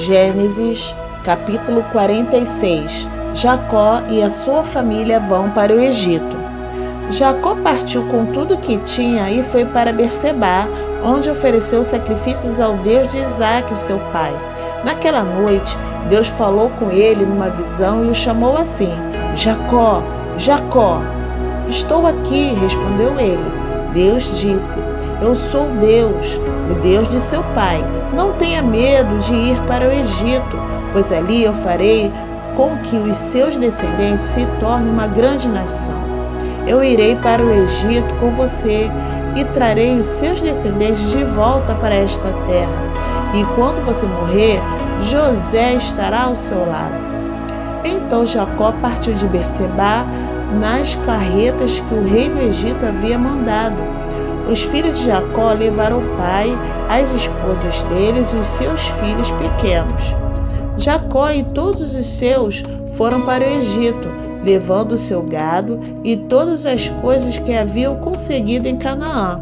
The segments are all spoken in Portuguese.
Gênesis, capítulo 46. Jacó e a sua família vão para o Egito. Jacó partiu com tudo que tinha e foi para Berseba, onde ofereceu sacrifícios ao Deus de Isaque, o seu pai. Naquela noite, Deus falou com ele numa visão e o chamou assim: Jacó, Jacó. Estou aqui, respondeu ele. Deus disse: Eu sou Deus, o Deus de seu pai. Não tenha medo de ir para o Egito, pois ali eu farei com que os seus descendentes se tornem uma grande nação. Eu irei para o Egito com você e trarei os seus descendentes de volta para esta terra. E quando você morrer, José estará ao seu lado. Então Jacó partiu de Berseba nas carretas que o rei do Egito havia mandado. Os filhos de Jacó levaram o pai, as esposas deles e os seus filhos pequenos. Jacó e todos os seus foram para o Egito, levando o seu gado e todas as coisas que haviam conseguido em Canaã.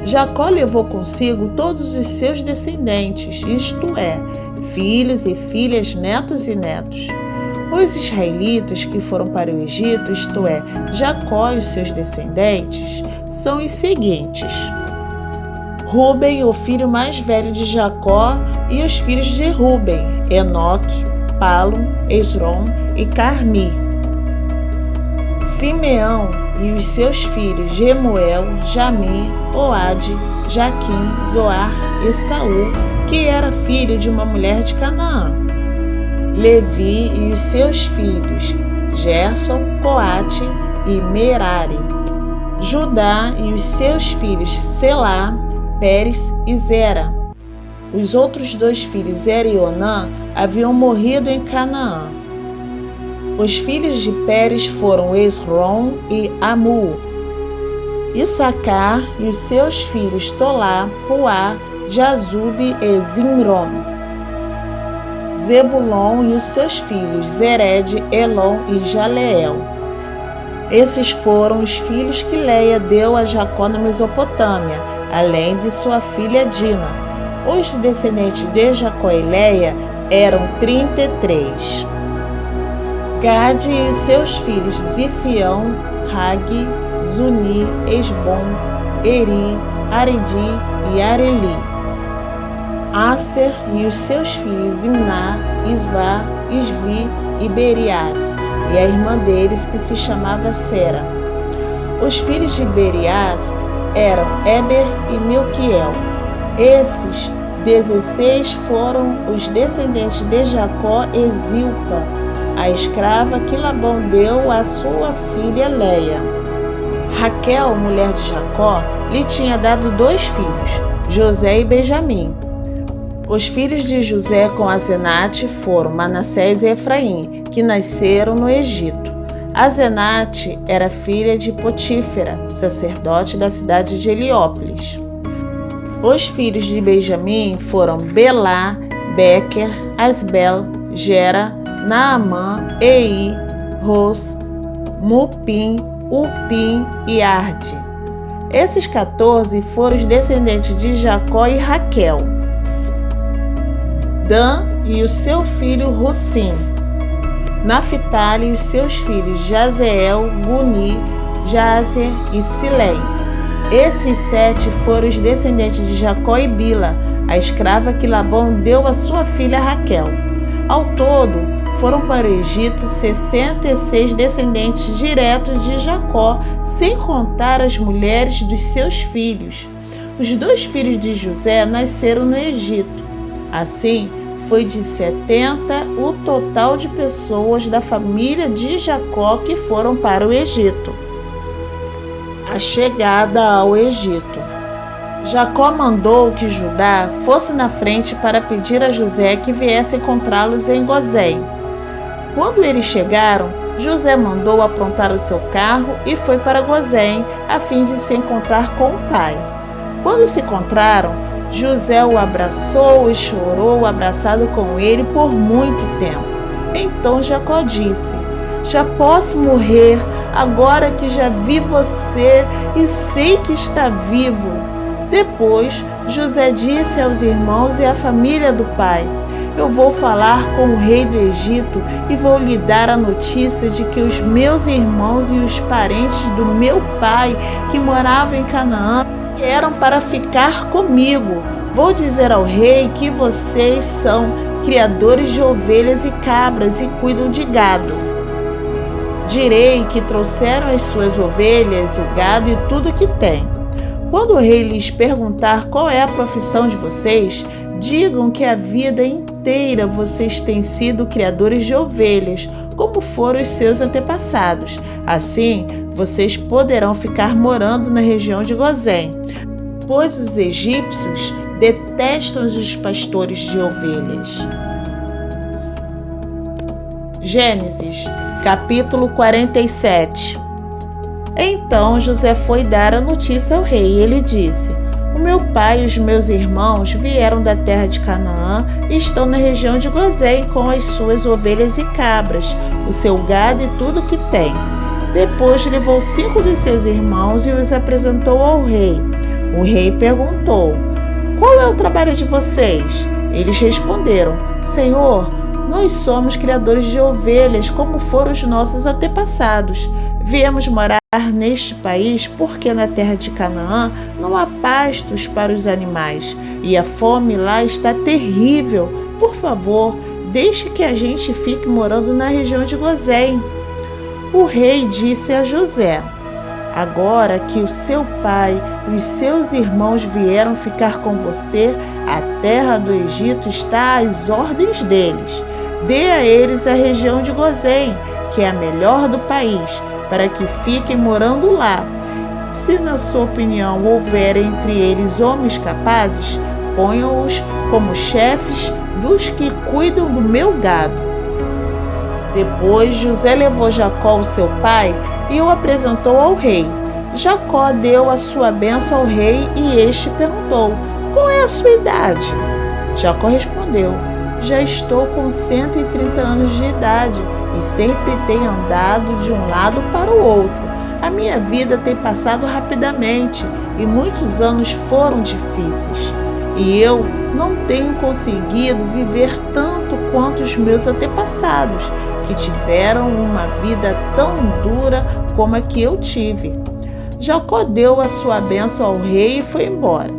Jacó levou consigo todos os seus descendentes, isto é, filhos e filhas, netos e netos. Os israelitas que foram para o Egito, isto é, Jacó e os seus descendentes, são os seguintes: Rúben, o filho mais velho de Jacó, e os filhos de Rúben, Enoque, Palum, Esrom e Carmi. Simeão e os seus filhos Jemuel, Jami, Oade, Jaquim, Zoar e Saul, que era filho de uma mulher de Canaã. Levi e os seus filhos Gerson, Coate e Merari. Judá e os seus filhos Selá, Pérez e Zera. Os outros dois filhos, Zera e Onã, haviam morrido em Canaã. Os filhos de Pérez foram Esrom e Amu. Issacar e os seus filhos Tolá, Puá, Jazube e Zimrom. Zebulon e os seus filhos Zered, Elon e Jaleel. Esses foram os filhos que Leia deu a Jacó na Mesopotâmia, além de sua filha Dina. Os descendentes de Jacó e Leia eram 33. Gade e os seus filhos Zifião, Hagi, Zuni, Esbom, Eri, Aredi e Areli. Aser e os seus filhos Imná, Isvá, Isvi e Berias, e a irmã deles que se chamava Sera. Os filhos de Berias eram Eber e Milquiel. Esses 16 foram os descendentes de Jacó e Zilpa, a escrava que Labão deu à sua filha Leia. Raquel, mulher de Jacó, lhe tinha dado 2 filhos, José e Benjamim. Os filhos de José com Asenate foram Manassés e Efraim, que nasceram no Egito. Asenate era filha de Potífera, sacerdote da cidade de Heliópolis. Os filhos de Benjamim foram Belá, Bequer, Asbel, Gera, Naamã, Ei, Ros, Mupim, Upim e Arde. Esses 14 foram os descendentes de Jacó e Raquel. Dan e o seu filho Russim. Naphtali e os seus filhos Jazeel, Guni, Jazer e Silém. Esses 7 foram os descendentes de Jacó e Bila, a escrava que Labão deu à sua filha Raquel. Ao todo, foram para o Egito 66 descendentes diretos de Jacó, sem contar as mulheres dos seus filhos. Os 2 filhos de José nasceram no Egito. Assim, foi de 70 o total de pessoas da família de Jacó que foram para o Egito. A chegada ao Egito. Jacó mandou que Judá fosse na frente para pedir a José que viesse encontrá-los em Gozém. Quando eles chegaram, José mandou aprontar o seu carro e foi para Gozém, a fim de se encontrar com o pai. Quando se encontraram, José o abraçou e chorou abraçado com ele por muito tempo. Então Jacó disse: Já posso morrer, agora que já vi você e sei que está vivo. Depois, José disse aos irmãos e à família do pai: eu vou falar com o rei do Egito e vou lhe dar a notícia de que os meus irmãos e os parentes do meu pai que moravam em Canaã vieram para ficar comigo. Vou dizer ao rei que vocês são criadores de ovelhas e cabras e cuidam de gado. Direi que trouxeram as suas ovelhas, o gado e tudo que tem. Quando o rei lhes perguntar qual é a profissão de vocês, digam que a vida inteira vocês têm sido criadores de ovelhas, como foram os seus antepassados. Assim, vocês poderão ficar morando na região de Gozém, pois os egípcios detestam os pastores de ovelhas. Gênesis, capítulo 47. Então José foi dar a notícia ao rei e ele disse: o meu pai e os meus irmãos vieram da terra de Canaã e estão na região de Gozém com as suas ovelhas e cabras, o seu gado e tudo que tem. Depois levou 5 de seus irmãos e os apresentou ao rei. O rei perguntou: qual é o trabalho de vocês? Eles responderam: Senhor, nós somos criadores de ovelhas, como foram os nossos antepassados. Viemos morar neste país porque na terra de Canaã não há pastos para os animais e a fome lá está terrível. Por favor, deixe que a gente fique morando na região de Gozém. O rei disse a José: agora que o seu pai e os seus irmãos vieram ficar com você, a terra do Egito está às ordens deles. Dê a eles a região de Gozém, que é a melhor do país, para que fiquem morando lá. Se na sua opinião houver entre eles homens capazes, ponham-os como chefes dos que cuidam do meu gado. Depois José levou Jacó, o seu pai, e o apresentou ao rei. Jacó deu a sua bênção ao rei e este perguntou: qual é a sua idade? Jacó respondeu: já estou com 130 anos de idade e sempre tenho andado de um lado para o outro. A minha vida tem passado rapidamente e muitos anos foram difíceis. E eu não tenho conseguido viver tanto quanto os meus antepassados, que tiveram uma vida tão dura como a que eu tive. Jacó deu a sua bênção ao rei e foi embora.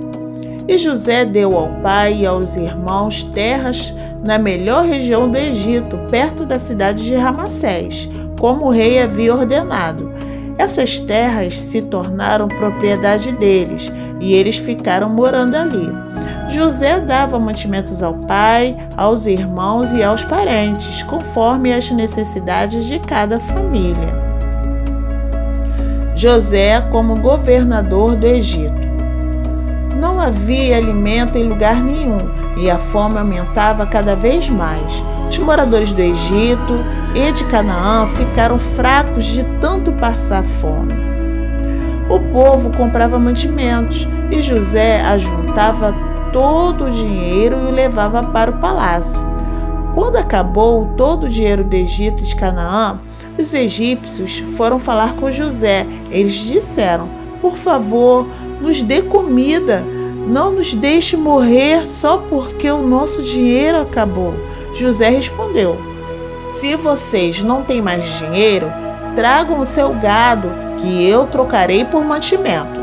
E José deu ao pai e aos irmãos terras na melhor região do Egito, perto da cidade de Ramassés, como o rei havia ordenado. Essas terras se tornaram propriedade deles, e eles ficaram morando ali. José dava mantimentos ao pai, aos irmãos e aos parentes, conforme as necessidades de cada família. José como governador do Egito. Não havia alimento em lugar nenhum, e a fome aumentava cada vez mais. Os moradores do Egito e de Canaã ficaram fracos de tanto passar fome. O povo comprava mantimentos e José ajuntava todo o dinheiro e o levava para o palácio. Quando acabou todo o dinheiro do Egito e de Canaã, os egípcios foram falar com José. Eles disseram: por favor, nos dê comida. Não nos deixe morrer só porque o nosso dinheiro acabou. José respondeu: se vocês não têm mais dinheiro, tragam o seu gado, que eu trocarei por mantimento.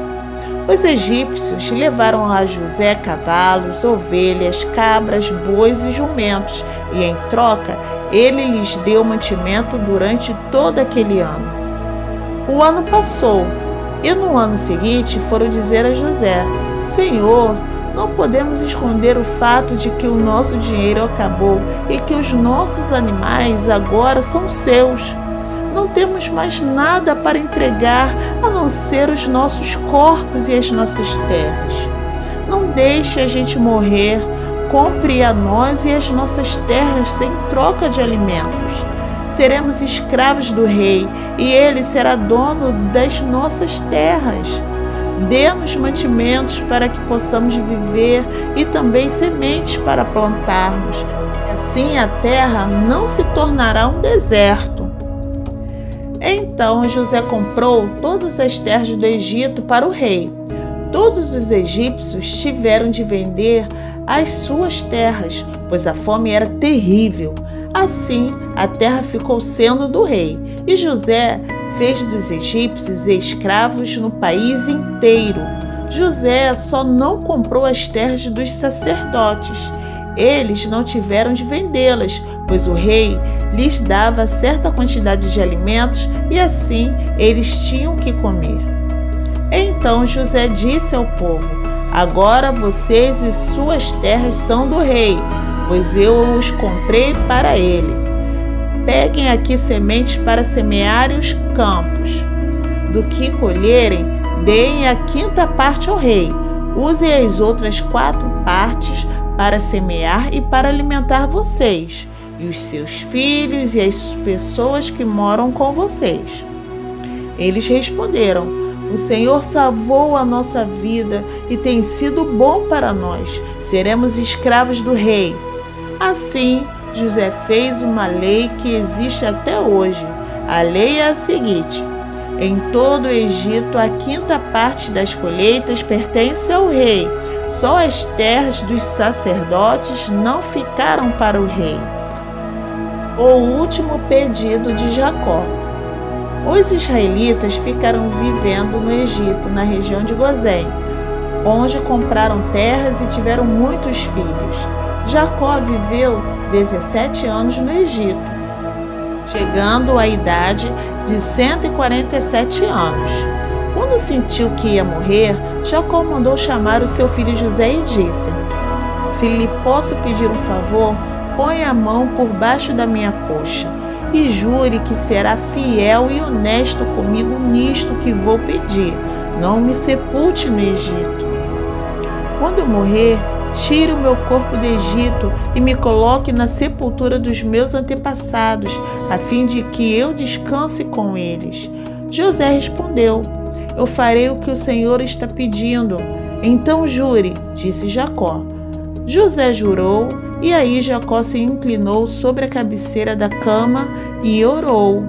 Os egípcios levaram a José cavalos, ovelhas, cabras, bois e jumentos, e em troca ele lhes deu mantimento durante todo aquele ano. O ano passou, e no ano seguinte foram dizer a José: Senhor, não podemos esconder o fato de que o nosso dinheiro acabou e que os nossos animais agora são seus. Não temos mais nada para entregar a não ser os nossos corpos e as nossas terras. Não deixe a gente morrer. Compre a nós e as nossas terras em troca de alimentos. Seremos escravos do rei e ele será dono das nossas terras. Dê-nos mantimentos para que possamos viver e também sementes para plantarmos. Assim a terra não se tornará um deserto. Então José comprou todas as terras do Egito para o rei. Todos os egípcios tiveram de vender as suas terras, pois a fome era terrível. Assim, a terra ficou sendo do rei, e José fez dos egípcios escravos no país inteiro. José só não comprou as terras dos sacerdotes. Eles não tiveram de vendê-las, pois o rei lhes dava certa quantidade de alimentos e assim eles tinham que comer. Então José disse ao povo: agora vocês e suas terras são do rei, pois eu os comprei para ele. Peguem aqui sementes para semearem os campos. Do que colherem, deem a 5ª parte ao rei. Usem as outras 4 partes para semear e para alimentar vocês, e os seus filhos e as pessoas que moram com vocês. Eles responderam: o Senhor salvou a nossa vida e tem sido bom para nós. Seremos escravos do rei. Assim, José fez uma lei que existe até hoje. A lei é a seguinte: em todo o Egito, a 5ª parte das colheitas pertence ao rei. Só as terras dos sacerdotes não ficaram para o rei. O último pedido de Jacó. Os israelitas ficaram vivendo no Egito, na região de Gozém, onde compraram terras e tiveram muitos filhos. Jacó viveu 17 anos no Egito, chegando à idade de 147 anos. Quando sentiu que ia morrer, Jacó mandou chamar o seu filho José e disse: se lhe posso pedir um favor, ponha a mão por baixo da minha coxa e jure que será fiel e honesto comigo nisto que vou pedir. Não me sepulte no Egito. Quando eu morrer, tire o meu corpo do Egito e me coloque na sepultura dos meus antepassados, a fim de que eu descanse com eles. José respondeu: eu farei o que o Senhor está pedindo. Então jure, disse Jacó. José jurou, e aí Jacó se inclinou sobre a cabeceira da cama e orou.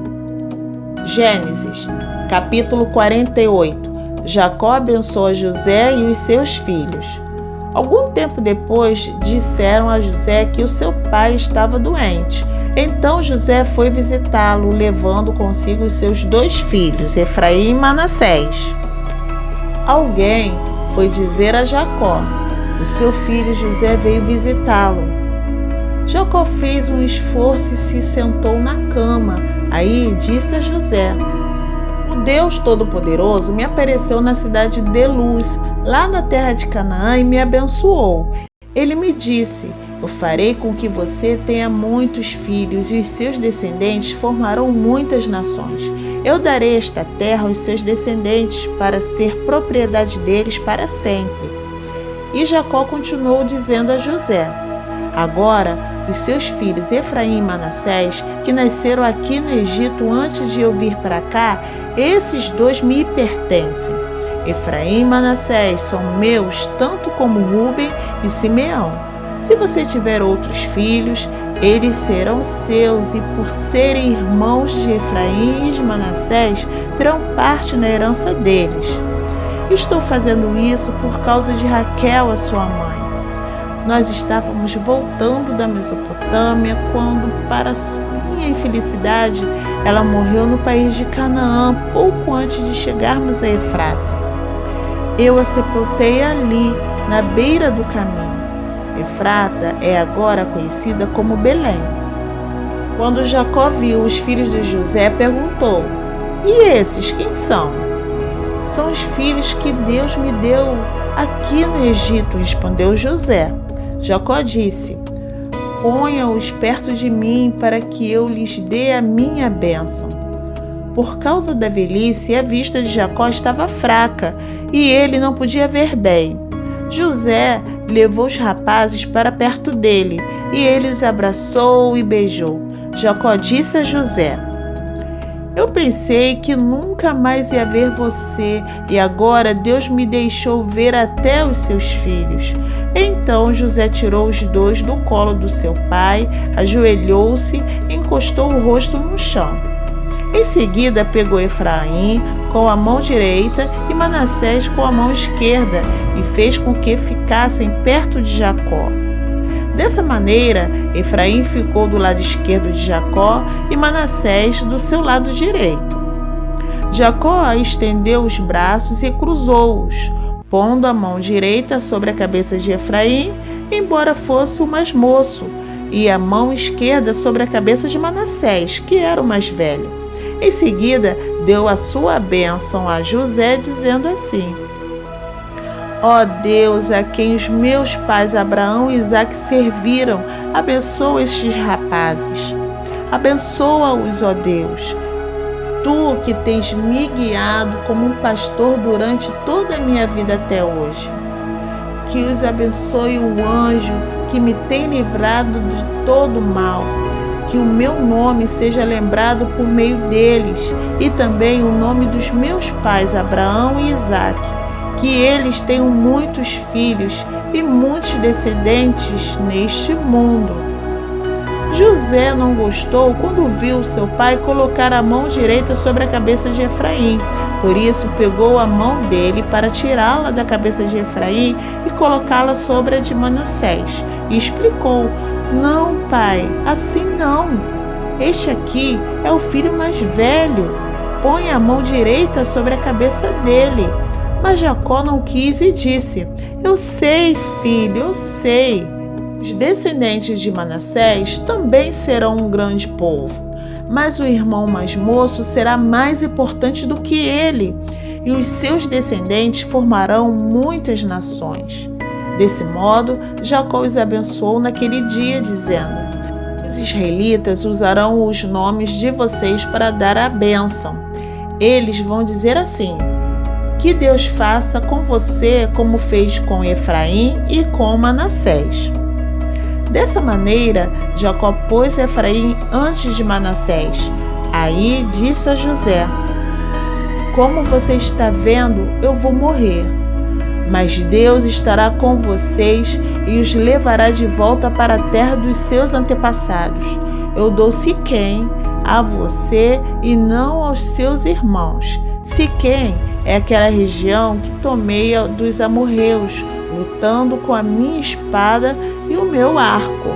Gênesis, capítulo 48. Jacó abençoa José e os seus filhos. Algum tempo depois, disseram a José que o seu pai estava doente. Então José foi visitá-lo, levando consigo os seus 2 filhos, Efraim e Manassés. Alguém foi dizer a Jacó: o seu filho José veio visitá-lo. Jacó fez um esforço e se sentou na cama. Aí disse a José: o Deus Todo-Poderoso me apareceu na cidade de Luz, lá na terra de Canaã, e me abençoou. Ele me disse: eu farei com que você tenha muitos filhos e os seus descendentes formarão muitas nações. Eu darei esta terra aos seus descendentes para ser propriedade deles para sempre. E Jacó continuou dizendo a José: agora, os seus filhos Efraim e Manassés, que nasceram aqui no Egito antes de eu vir para cá, esses 2 me pertencem. Efraim e Manassés são meus, tanto como Rúben e Simeão. Se você tiver outros filhos, eles serão seus, e por serem irmãos de Efraim e de Manassés, terão parte na herança deles. Estou fazendo isso por causa de Raquel, a sua mãe. Nós estávamos voltando da Mesopotâmia quando, para minha infelicidade, ela morreu no país de Canaã pouco antes de chegarmos a Efrata. Eu a sepultei ali, na beira do caminho. Efrata é agora conhecida como Belém. Quando Jacó viu os filhos de José, perguntou: e esses quem são? São os filhos que Deus me deu aqui no Egito, respondeu José. Jacó disse: ponha-os perto de mim para que eu lhes dê a minha bênção. Por causa da velhice, a vista de Jacó estava fraca e ele não podia ver bem. José levou os rapazes para perto dele e ele os abraçou e beijou. Jacó disse a José: eu pensei que nunca mais ia ver você e agora Deus me deixou ver até os seus filhos. Então José tirou os 2 do colo do seu pai, ajoelhou-se e encostou o rosto no chão. Em seguida pegou Efraim com a mão direita e Manassés com a mão esquerda e fez com que ficassem perto de Jacó. Dessa maneira, Efraim ficou do lado esquerdo de Jacó e Manassés do seu lado direito. Jacó estendeu os braços e cruzou-os, pondo a mão direita sobre a cabeça de Efraim, embora fosse o mais moço, e a mão esquerda sobre a cabeça de Manassés, que era o mais velho. Em seguida, deu a sua bênção a José, dizendo assim: Ó Deus, a quem os meus pais Abraão e Isaque serviram, abençoa estes rapazes. Abençoa-os, ó Deus. Tu que tens me guiado como um pastor durante toda a minha vida até hoje. Que os abençoe o anjo que me tem livrado de todo mal. Que o meu nome seja lembrado por meio deles e também o nome dos meus pais Abraão e Isaque. Que eles tenham muitos filhos e muitos descendentes neste mundo. José não gostou quando viu seu pai colocar a mão direita sobre a cabeça de Efraim. Por isso, pegou a mão dele para tirá-la da cabeça de Efraim e colocá-la sobre a de Manassés. E explicou: Não, pai, assim não. Este aqui é o filho mais velho. Põe a mão direita sobre a cabeça dele. Mas Jacó não quis e disse: Eu sei, filho, eu sei. Os descendentes de Manassés também serão um grande povo, mas o irmão mais moço será mais importante do que ele, e os seus descendentes formarão muitas nações. Desse modo, Jacó os abençoou naquele dia, dizendo: Os israelitas usarão os nomes de vocês para dar a bênção. Eles vão dizer assim: Que Deus faça com você como fez com Efraim e com Manassés. Dessa maneira, Jacó pôs Efraim antes de Manassés. Aí disse a José: Como você está vendo, eu vou morrer. Mas Deus estará com vocês e os levará de volta para a terra dos seus antepassados. Eu dou Siquém a você e não aos seus irmãos. Siquém é aquela região que tomei dos amorreus, lutando com a minha espada e o meu arco.